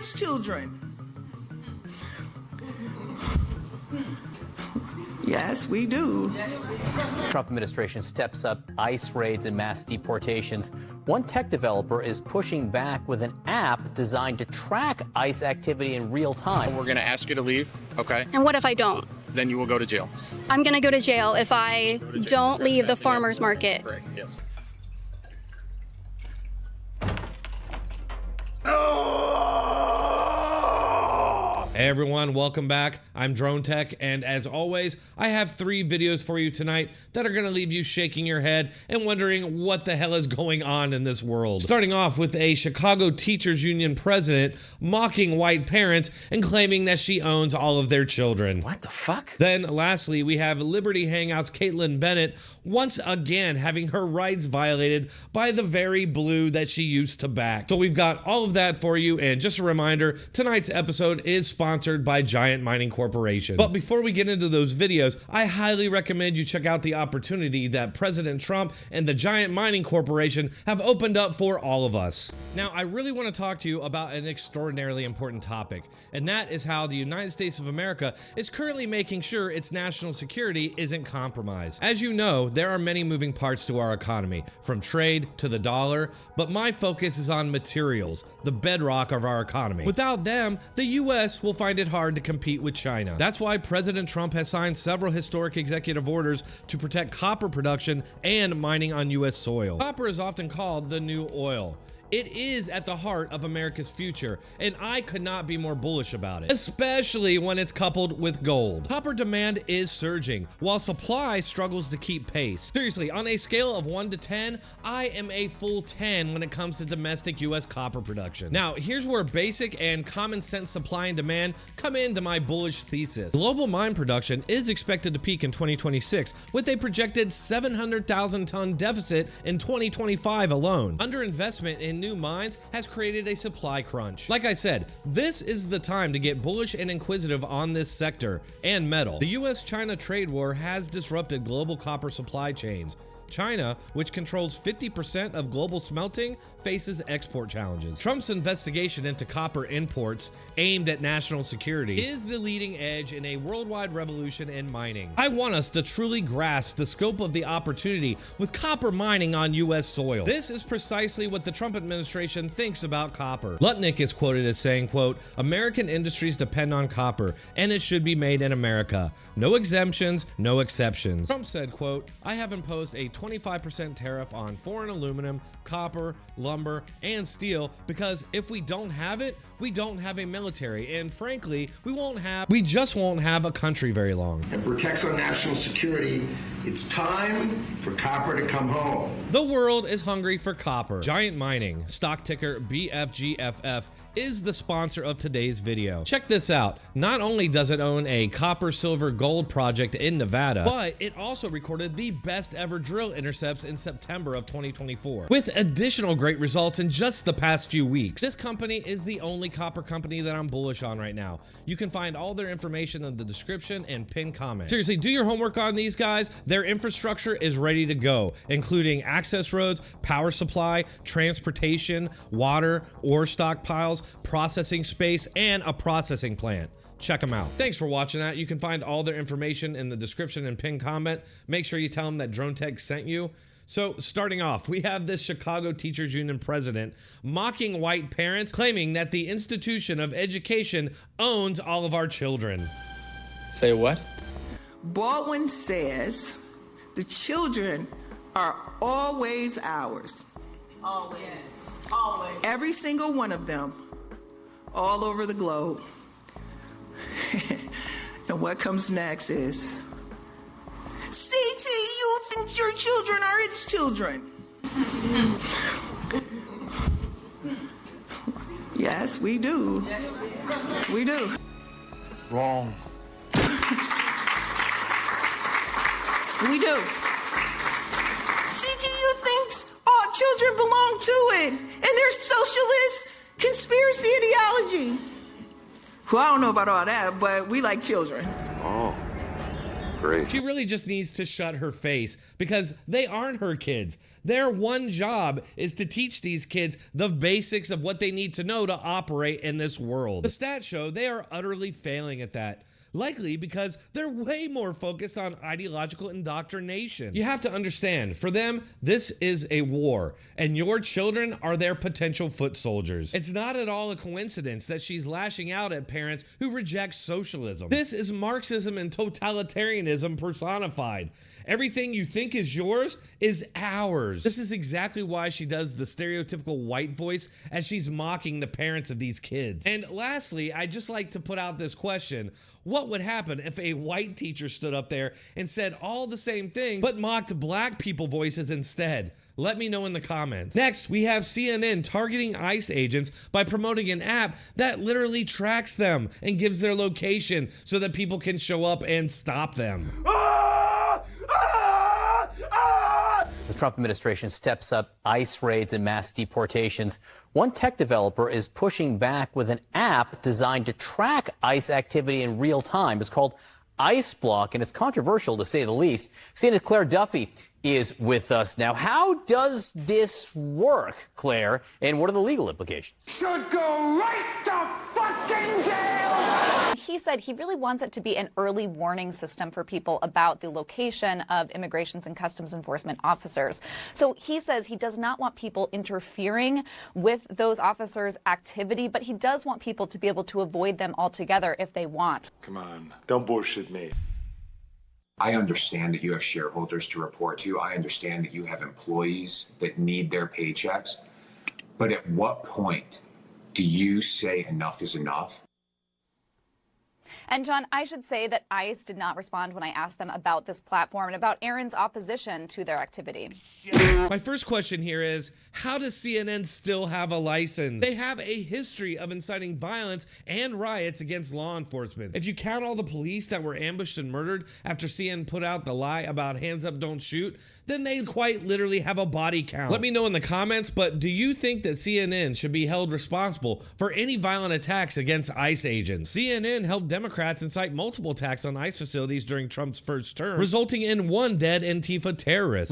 its children. Yes, we do. Trump administration steps up ICE raids and mass deportations. One tech developer is pushing back with an app designed to track ICE activity in real time. We're going to ask you to leave, okay? And what if I don't? Then you will go to jail. I'm going to go to jail if I don't leave the farmer's market. Correct, yes. Hey everyone, welcome back. I'm Dronetek, and as always, I have 3 videos for you tonight that are gonna leave you shaking your head and wondering what the hell is going on in this world. Starting off with a Chicago Teachers Union president mocking white parents and claiming that she owns all of their children. What the fuck? Then lastly, we have Liberty Hangout's Caitlin Bennett once again having her rights violated by the very blue that she used to back. So we've got all of that for you, and just a reminder, tonight's episode is sponsored by Giant Mining Corporation. But before we get into those videos, I highly recommend you check out the opportunity that President Trump and the Giant Mining Corporation have opened up for all of us. Now, I really want to talk to you about an extraordinarily important topic, and that is how the United States of America is currently making sure its national security isn't compromised. As you know, there are many moving parts to our economy, from trade to the dollar, but my focus is on materials, the bedrock of our economy. Without them, the US will find it hard to compete with China. That's why President Trump has signed several historic executive orders to protect copper production and mining on US soil. Copper is often called the new oil. It is at the heart of America's future, and I could not be more bullish about it, especially when it's coupled with gold. Copper demand is surging, while supply struggles to keep pace. Seriously, on a scale of 1 to 10, I am a full 10 when it comes to domestic US copper production. Now, here's where basic and common sense supply and demand come into my bullish thesis. Global mine production is expected to peak in 2026, with a projected 700,000 ton deficit in 2025 alone. Underinvestment in new mines has created a supply crunch. Like I said, this is the time to get bullish and inquisitive on this sector and metal. The US-China trade war has disrupted global copper supply chains. China, which controls 50% of global smelting, faces export challenges. Trump's investigation into copper imports aimed at national security is the leading edge in a worldwide revolution in mining. I want us to truly grasp the scope of the opportunity with copper mining on US soil. This is precisely what the Trump administration thinks about copper. Lutnick is quoted as saying, quote, "American industries depend on copper, and it should be made in America. No exemptions, no exceptions." Trump said, quote, "I have imposed a 25% tariff on foreign aluminum, copper, lumber, and steel because if we don't have it, we don't have a military, and frankly, we just won't have a country very long. It protects our national security. It's time for copper to come home." The world is hungry for copper. Giant Mining, stock ticker BFGFF, is the sponsor of today's video. Check this out. Not only does it own a copper, silver, gold project in Nevada, but it also recorded the best ever drill intercepts in September of 2024, with additional great results in just the past few weeks. This company is the only copper company that I'm bullish on right now. You can find all their information in the description and pinned comment. Seriously, do your homework on these guys. Their infrastructure is ready to go, including access roads, power supply, transportation, water, ore stockpiles, processing space, and a processing plant. Check them out. Thanks for watching that. You can find all their information in the description and pinned comment. Make sure you tell them that Dronetek sent you. So starting off, we have this Chicago Teachers Union president mocking white parents, claiming that the institution of education owns all of our children. Say what? Baldwin says the children are always ours. Always. Always. Every single one of them, all over the globe. And what comes next is, CT, you think your children are its children. Yes, we do. We do. Wrong. We do. CTU thinks all children belong to it, and there's socialist conspiracy ideology. Well, I don't know about all that, but we like children. Oh, great. She really just needs to shut her face because they aren't her kids. Their one job is to teach these kids the basics of what they need to know to operate in this world. The stats show they are utterly failing at that. Likely because they're way more focused on ideological indoctrination. You have to understand, for them, this is a war, and your children are their potential foot soldiers. It's not at all a coincidence that she's lashing out at parents who reject socialism. This is Marxism and totalitarianism personified. Everything you think is yours is ours. This is exactly why she does the stereotypical white voice as she's mocking the parents of these kids. And lastly, I'd just like to put out this question. What would happen if a white teacher stood up there and said all the same things but mocked black people voices instead? Let me know in the comments. Next, we have CNN targeting ICE agents by promoting an app that literally tracks them and gives their location so that people can show up and stop them. As the Trump administration steps up ICE raids and mass deportations, one tech developer is pushing back with an app designed to track ICE activity in real time. It's called ICE Block, and it's controversial to say the least. CNN's Claire Duffy is with us now. How does this work, Claire, and what are the legal implications? Should go right to fucking jail! He said he really wants it to be an early warning system for people about the location of immigrations and customs enforcement officers. So he says he does not want people interfering with those officers' activity, but he does want people to be able to avoid them altogether if they want. Come on, don't bullshit me. I understand that you have shareholders to report to. I understand that you have employees that need their paychecks. But at what point do you say enough is enough? And John, I should say that ICE did not respond when I asked them about this platform and about Aaron's opposition to their activity. My first question here is, how does CNN still have a license? They have a history of inciting violence and riots against law enforcement. If you count all the police that were ambushed and murdered after CNN put out the lie about hands up, don't shoot, then they quite literally have a body count. Let me know in the comments, but do you think that CNN should be held responsible for any violent attacks against ICE agents? CNN helped Democrats incite multiple attacks on ICE facilities during Trump's first term, resulting in one dead Antifa terrorist.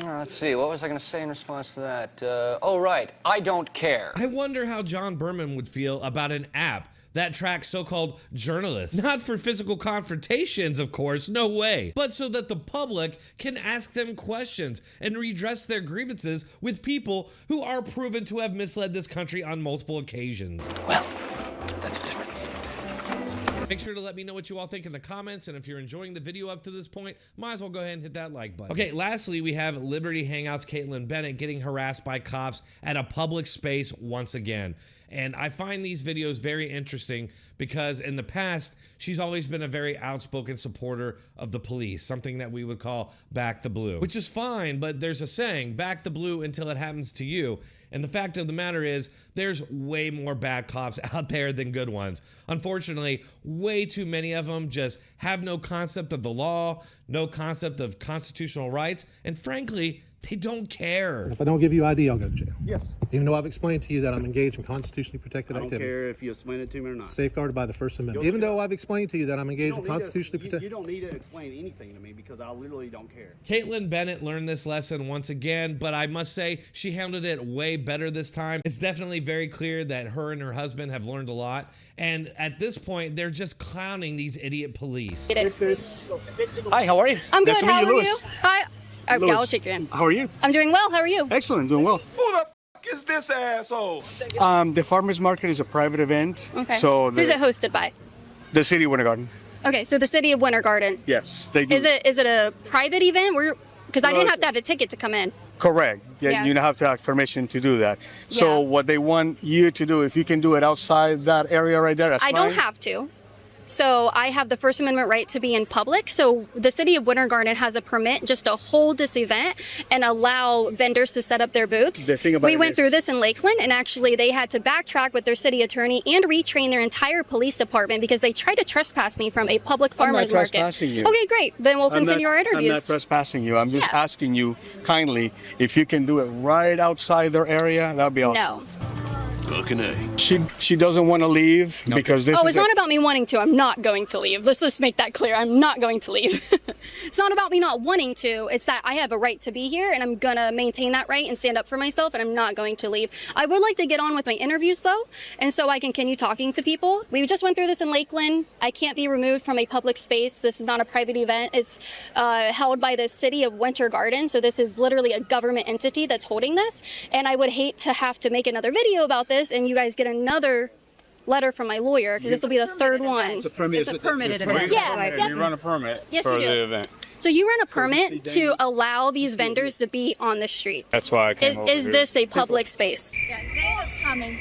Let's see, what was I going to say in response to that? Oh, right, I don't care. I wonder how John Berman would feel about an app that tracks so-called journalists. Not for physical confrontations, of course, no way, but so that the public can ask them questions and redress their grievances with people who are proven to have misled this country on multiple occasions. Well, that's different. Make sure to let me know what you all think in the comments, and if you're enjoying the video up to this point, might as well go ahead and hit that like button. Okay, lastly, we have Liberty Hangout's Caitlin Bennett getting harassed by cops at a public space once again. And I find these videos very interesting because in the past, she's always been a very outspoken supporter of the police, something that we would call back the blue, which is fine, but there's a saying, back the blue until it happens to you. And the fact of the matter is, there's way more bad cops out there than good ones. Unfortunately, way too many of them just have no concept of the law, no concept of constitutional rights, and frankly, they don't care. If I don't give you ID, I'll go to jail. Yes. Even though I've explained to you that I'm engaged in constitutionally protected activity. I don't care if you explain it to me or not. Safeguarded by the First Amendment. Even though I've explained to you that I'm engaged in constitutionally protected. You don't need to explain anything to me because I literally don't care. Caitlin Bennett learned this lesson once again, but I must say she handled it way better this time. It's definitely very clear that her and her husband have learned a lot. And at this point, they're just clowning these idiot police. Hi, how are you? I'm good. Nice to How meet are you, you? Hi. Okay, I'll shake your hand. How are you? I'm doing well. How are you? Excellent, doing well. Who the f is this asshole? The farmers market is a private event. Okay. So who's it hosted by? The city of Winter Garden. Okay, so the city of Winter Garden. Yes, they do. Is it a private event? Because I didn't have to have a ticket to come in. Correct. Yeah, you don't have to have permission to do that. So what they want you to do, if you can do it outside that area right there, that's fine. I don't have to. So I have the First Amendment right to be in public. So the city of Winter Garden has a permit just to hold this event and allow vendors to set up their booths. We went through this in Lakeland, and actually they had to backtrack with their city attorney and retrain their entire police department because they tried to trespass me from a public farmers market. I'm not trespassing you. Okay, great. Then we'll continue our interviews. I'm not trespassing you. I'm just asking you kindly if you can do it right outside their area. That'd be awesome. No. Fucking A. She doesn't want to leave because this Oh, is it's not about me wanting to. I'm not going to leave. Let's just make that clear. I'm not going to leave. It's not about me not wanting to. It's that I have a right to be here, and I'm going to maintain that right and stand up for myself, and I'm not going to leave. I would like to get on with my interviews, though, and so I can continue talking to people. We just went through this in Lakeland. I can't be removed from a public space. This is not a private event. It's held by the city of Winter Garden, so this is literally a government entity that's holding this, and I would hate to have to make another video about this and you guys get another letter from my lawyer, because this will be the third one. It's a permitted event. Yeah. You run a permit Yes, for you do. the event. So you run a permit to allow these vendors to be on the streets. That's why I came over Is here. this a public space? Yeah, they are coming.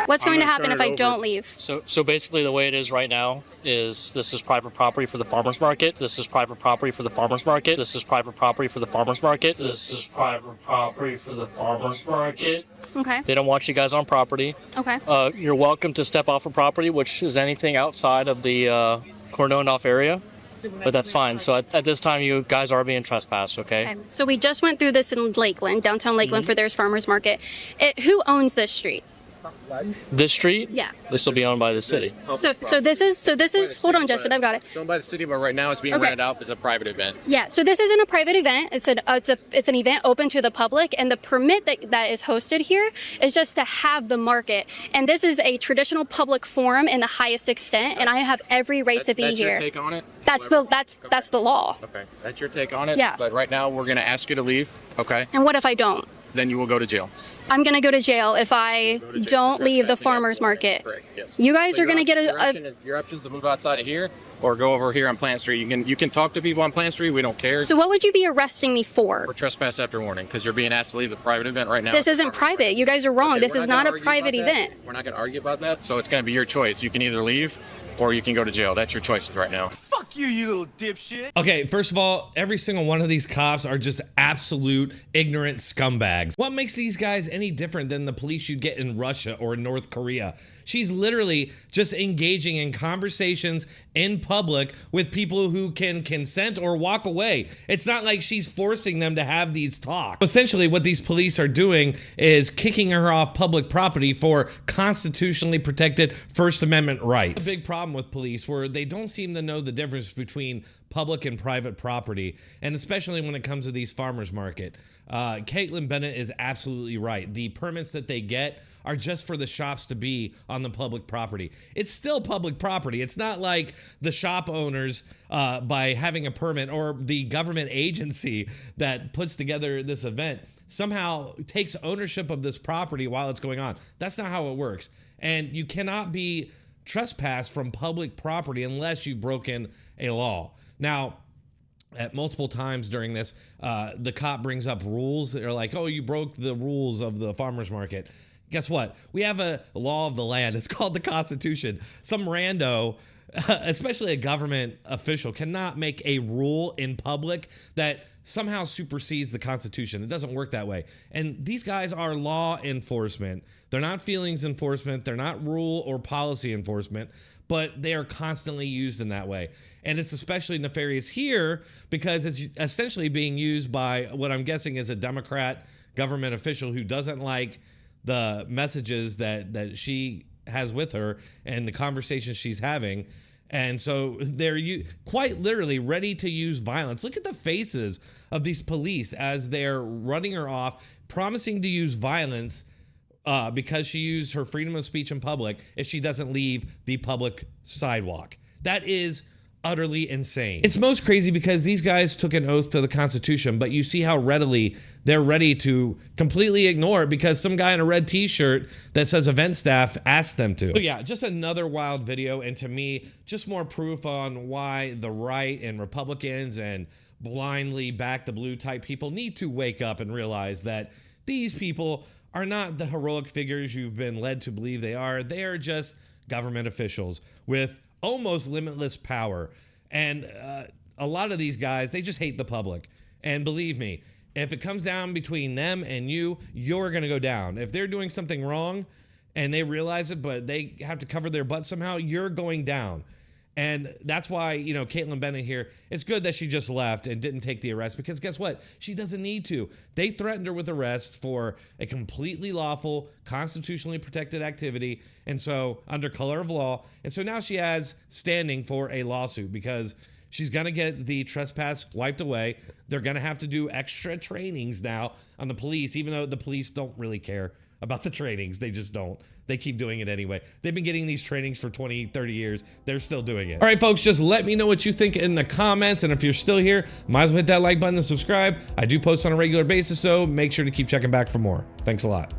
What's going to happen if I don't leave? So basically the way it is right now is this is private property for the farmers market. This is private property for the farmers market. This is private property for the farmers market. This is private property for the farmers market. Okay. They don't want you guys on property. Okay. You're welcome to step off of property, which is anything outside of the cordoned off area. But that's fine. So at this time, you guys are being trespassed, okay? So we just went through this in Lakeland, downtown Lakeland, for their farmers market. Who owns this street? This street? Yeah. This will be owned by the city. So this is hold on, Justin, I've got it. It's owned by the city, but right now it's being Okay. rented out as a private event. Yeah, so this isn't a private event. It's an event open to the public, and the permit that is hosted here is just to have the market. And this is a traditional public forum in the highest extent, and I have every right to be that's here. Your take on it? That's the law. Okay, that's your take on it. Yeah. But right now we're going to ask you to leave. Okay. And what if I don't? Then you will go to jail. I'm gonna go to jail if I don't leave the farmers market. Correct. Yes. You guys So are gonna get your options to move outside of here or go over here on Plant Street. You can talk to people on Plant Street. We don't care. So what would you be arresting me for? For trespass after warning, because you're being asked to leave the private event right now. This isn't private. You guys are wrong. Okay, This we're is not not gonna a argue private about that. event. We're not going to argue about that. So it's going to be your choice. You can either leave or you can go to jail. That's your choices right now. Fuck you, you little dipshit. Okay, first of all, every single one of these cops are just absolute ignorant scumbags. What makes these guys any different than the police you'd get in Russia or North Korea? She's literally just engaging in conversations in public with people who can consent or walk away. It's not like she's forcing them to have these talks. Essentially, what these police are doing is kicking her off public property for constitutionally protected First Amendment rights. A big problem with police where they don't seem to know the difference between public and private property, and especially when it comes to these farmers market. Caitlin Bennett is absolutely right. The permits that they get are just for the shops to be on the public property. It's still public property. It's not like the shop owners, by having a permit, or the government agency that puts together this event somehow takes ownership of this property while it's going on. That's not how it works. And you cannot be trespassed from public property unless you've broken a law. Now, at multiple times during this, the cop brings up rules. They're like, oh, you broke the rules of the farmer's market. Guess what? We have a law of the land. It's called the Constitution. Some rando, especially a government official, cannot make a rule in public that somehow supersedes the Constitution. It doesn't work that way. And these guys are law enforcement. They're not feelings enforcement. They're not rule or policy enforcement, but they are constantly used in that way. And it's especially nefarious here because it's essentially being used by what I'm guessing is a Democrat government official who doesn't like the messages that she has with her and the conversations she's having. And so they're quite literally ready to use violence. Look at the faces of these police as they're running her off, promising to use violence because she used her freedom of speech in public if she doesn't leave the public sidewalk. That is utterly insane. It's most crazy because these guys took an oath to the Constitution, but you see how readily they're ready to completely ignore it because some guy in a red t-shirt that says event staff asked them to. So yeah, just another wild video, and to me, just more proof on why the right and Republicans and blindly back the blue type people need to wake up and realize that these people are not the heroic figures you've been led to believe they are. They are just government officials with almost limitless power. And a lot of these guys, they just hate the public. And believe me, if it comes down between them and you, you're going to go down. If they're doing something wrong and they realize it, but they have to cover their butt somehow, you're going down. And that's why, you know, Caitlin Bennett here, it's good that she just left and didn't take the arrest, because guess what? She doesn't need to. They threatened her with arrest for a completely lawful, constitutionally protected activity, and so under color of law. And so now she has standing for a lawsuit because she's going to get the trespass wiped away. They're going to have to do extra trainings now on the police, even though the police don't really care about the trainings. They just don't. They keep doing it anyway. They've been getting these trainings for 20, 30 years. They're still doing it. All right, folks, just let me know what you think in the comments. And if you're still here, might as well hit that like button and subscribe. I do post on a regular basis, so make sure to keep checking back for more. Thanks a lot.